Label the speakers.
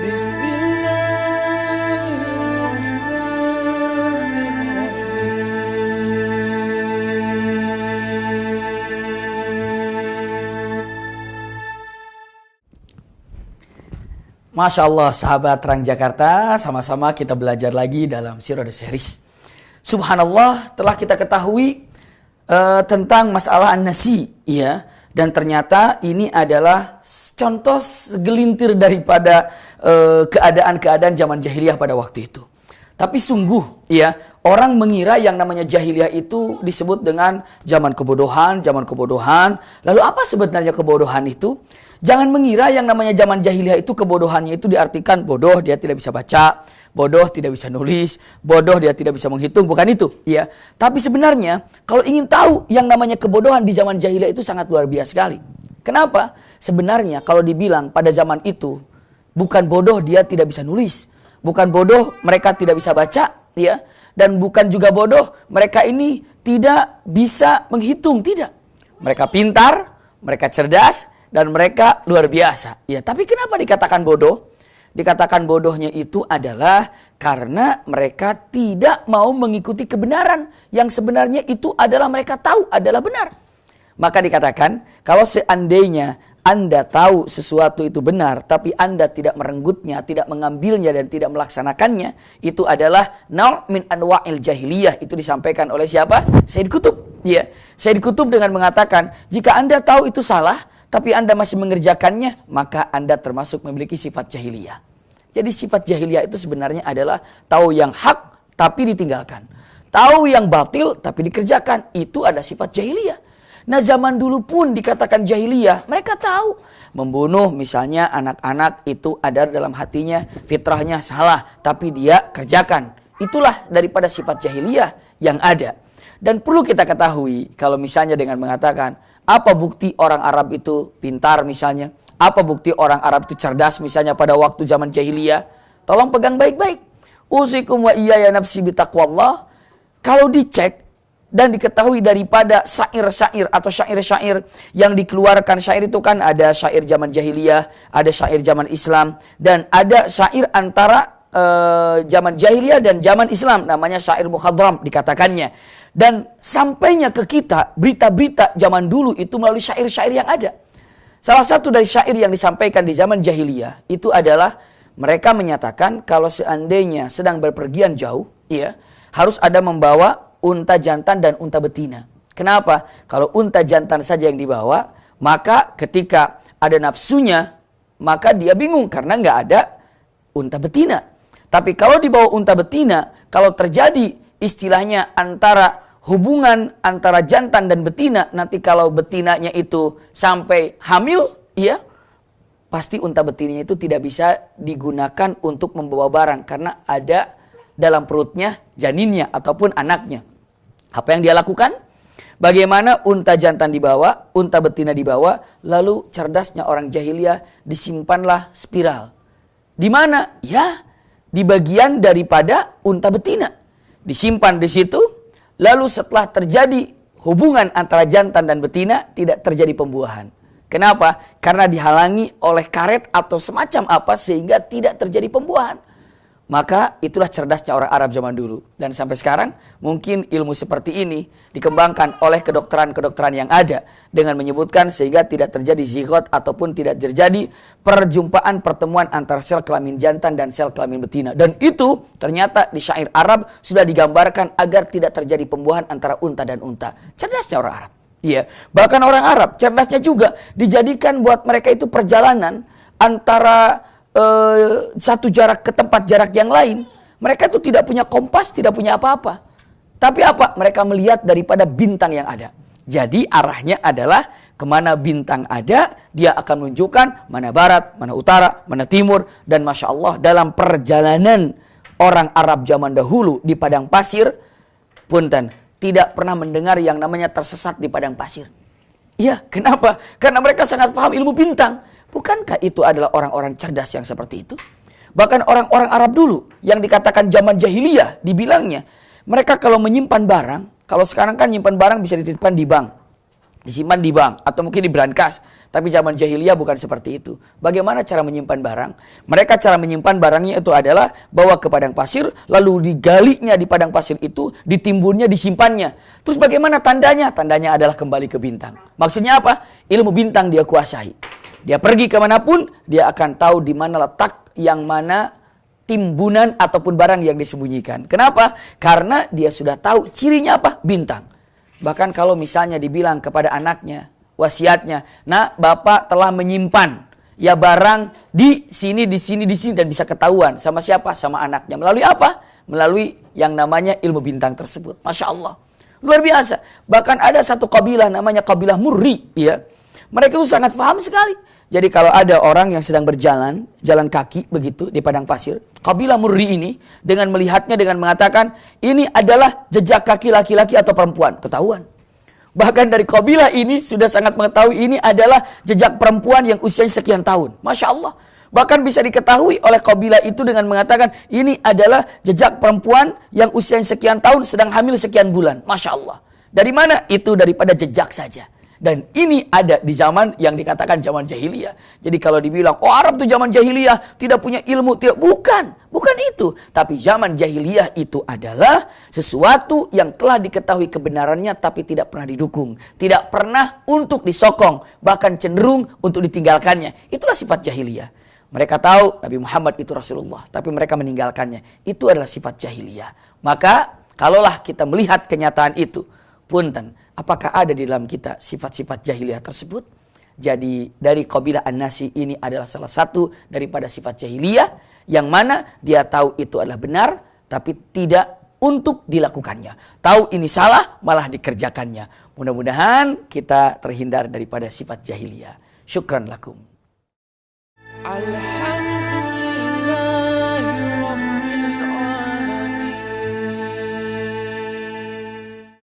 Speaker 1: Masya Allah, sahabat Terang Jakarta, sama-sama kita belajar lagi dalam Sirah Series. Subhanallah, telah kita ketahui tentang masalah an-nasi, ya. Dan ternyata ini adalah contoh segelintir daripada keadaan-keadaan zaman jahiliyah pada waktu itu. Tapi sungguh, ya, orang mengira yang namanya jahiliyah itu disebut dengan zaman kebodohan. Lalu apa sebenarnya kebodohan itu? Jangan mengira yang namanya zaman jahiliyah itu kebodohannya itu diartikan bodoh dia tidak bisa baca, bodoh tidak bisa nulis, bodoh dia tidak bisa menghitung, bukan itu, ya. Tapi sebenarnya kalau ingin tahu yang namanya kebodohan di zaman jahiliyah itu sangat luar biasa sekali. Kenapa? Sebenarnya kalau dibilang pada zaman itu bukan bodoh dia tidak bisa nulis, bukan bodoh mereka tidak bisa baca, ya, dan bukan juga bodoh mereka ini tidak bisa menghitung, tidak. Mereka pintar, mereka cerdas, dan mereka luar biasa. Ya, tapi kenapa dikatakan bodoh? Dikatakan bodohnya itu adalah karena mereka tidak mau mengikuti kebenaran yang sebenarnya itu adalah mereka tahu adalah benar. Maka dikatakan kalau seandainya Anda tahu sesuatu itu benar tapi Anda tidak merenggutnya, tidak mengambilnya dan tidak melaksanakannya, itu adalah naw' min anwa'il jahiliyah. Itu disampaikan oleh siapa? Sayyid Qutb. Ya, Sayyid Qutb dengan mengatakan jika Anda tahu itu salah tapi Anda masih mengerjakannya, maka Anda termasuk memiliki sifat jahiliyah. Jadi sifat jahiliyah itu sebenarnya adalah tahu yang hak tapi ditinggalkan. Tahu yang batil tapi dikerjakan. Itu ada sifat jahiliyah. Nah, zaman dulu pun dikatakan jahiliyah. Mereka tahu membunuh misalnya anak-anak itu ada dalam hatinya, fitrahnya salah, tapi dia kerjakan. Itulah daripada sifat jahiliyah yang ada. Dan perlu kita ketahui kalau misalnya dengan mengatakan apa bukti orang Arab itu pintar misalnya? Apa bukti orang Arab itu cerdas misalnya pada waktu zaman jahiliyah? Tolong pegang baik-baik. Usikum wa iyaya nafsi bitaqwallah. Kalau dicek dan diketahui daripada syair-syair atau syair-syair yang dikeluarkan, syair itu kan ada syair zaman jahiliyah, ada syair zaman Islam, dan ada syair antara zaman jahiliyah dan zaman Islam, namanya syair mukhadram dikatakannya. Dan sampainya ke kita berita-berita zaman dulu itu melalui syair-syair yang ada. Salah satu dari syair yang disampaikan di zaman jahiliyah itu adalah mereka menyatakan kalau seandainya sedang berpergian jauh, ya, harus ada membawa unta jantan dan unta betina. Kenapa? Kalau unta jantan saja yang dibawa, maka ketika ada nafsunya, maka dia bingung karena nggak ada unta betina. Tapi kalau dibawa unta betina, kalau terjadi istilahnya antara hubungan antara jantan dan betina, nanti kalau betinanya itu sampai hamil, ya, pasti unta betinanya itu tidak bisa digunakan untuk membawa barang karena ada dalam perutnya janinnya ataupun anaknya. Apa yang dia lakukan? Bagaimana unta jantan dibawa, unta betina dibawa, lalu cerdasnya orang jahiliyah disimpanlah spiral. Di mana? Ya, di bagian daripada unta betina. Disimpan di situ. Lalu setelah terjadi hubungan antara jantan dan betina, tidak terjadi pembuahan. Kenapa? Karena dihalangi oleh karet atau semacam apa sehingga tidak terjadi pembuahan. Maka itulah cerdasnya orang Arab zaman dulu. Dan sampai sekarang mungkin ilmu seperti ini dikembangkan oleh kedokteran-kedokteran yang ada. Dengan menyebutkan sehingga tidak terjadi zigot ataupun tidak terjadi perjumpaan pertemuan antara sel kelamin jantan dan sel kelamin betina. Dan itu ternyata di syair Arab sudah digambarkan agar tidak terjadi pembuahan antara unta dan unta. Cerdasnya orang Arab. Iya. Bahkan orang Arab cerdasnya juga dijadikan buat mereka itu perjalanan antara satu jarak ke tempat jarak yang lain. Mereka tuh tidak punya kompas, tidak punya apa-apa. Tapi apa? Mereka melihat daripada bintang yang ada. Jadi arahnya adalah kemana bintang ada, dia akan menunjukkan mana barat, mana utara, mana timur. Dan Masya Allah dalam perjalanan orang Arab zaman dahulu di padang pasir, punten, tidak pernah mendengar yang namanya tersesat di padang pasir. Iya, kenapa? Karena mereka sangat paham ilmu bintang. Bukankah itu adalah orang-orang cerdas yang seperti itu? Bahkan orang-orang Arab dulu yang dikatakan zaman jahiliyah dibilangnya, mereka kalau menyimpan barang, kalau sekarang kan nyimpan barang bisa dititipkan di bank, disimpan di bank atau mungkin di brankas. Tapi zaman jahiliyah bukan seperti itu. Bagaimana cara menyimpan barang? Mereka cara menyimpan barangnya itu adalah bawa ke padang pasir, lalu digalinya di padang pasir itu, ditimbunnya, disimpannya. Terus bagaimana tandanya? Tandanya adalah kembali ke bintang. Maksudnya apa? Ilmu bintang dia kuasai. Dia pergi kemanapun, dia akan tahu di mana letak yang mana timbunan ataupun barang yang disembunyikan. Kenapa? Karena dia sudah tahu cirinya apa? Bintang. Bahkan kalau misalnya dibilang kepada anaknya, wasiatnya, nak, bapak telah menyimpan ya barang di sini dan bisa ketahuan sama siapa? Sama anaknya. Melalui apa? Melalui yang namanya ilmu bintang tersebut. Masya Allah. Luar biasa. Bahkan ada satu kabilah namanya kabilah Murri. Ya. Mereka itu sangat paham sekali. Jadi kalau ada orang yang sedang berjalan, jalan kaki begitu di padang pasir, kabilah Murri ini dengan melihatnya dengan mengatakan, ini adalah jejak kaki laki-laki atau perempuan. Ketahuan. Bahkan dari kabilah ini sudah sangat mengetahui ini adalah jejak perempuan yang usianya sekian tahun. Masya Allah. Bahkan bisa diketahui oleh kabilah itu dengan mengatakan ini adalah jejak perempuan yang usianya sekian tahun sedang hamil sekian bulan. Masya Allah. Dari mana? Itu daripada jejak saja. Dan ini ada di zaman yang dikatakan zaman jahiliyah. Jadi kalau dibilang, oh Arab itu zaman jahiliyah tidak punya ilmu. Tidak, bukan itu. Tapi zaman jahiliyah itu adalah sesuatu yang telah diketahui kebenarannya tapi tidak pernah didukung. Tidak pernah untuk disokong. Bahkan cenderung untuk ditinggalkannya. Itulah sifat jahiliyah. Mereka tahu Nabi Muhammad itu Rasulullah. Tapi mereka meninggalkannya. Itu adalah sifat jahiliyah. Maka kalaulah kita melihat kenyataan itu, punten, apakah ada di dalam kita sifat-sifat jahiliyah tersebut? Jadi dari kabilah An-Nasi ini adalah salah satu daripada sifat jahiliyah yang mana dia tahu itu adalah benar tapi tidak untuk dilakukannya. Tahu ini salah malah dikerjakannya. Mudah-mudahan kita terhindar daripada sifat jahiliyah. Syukran lakum.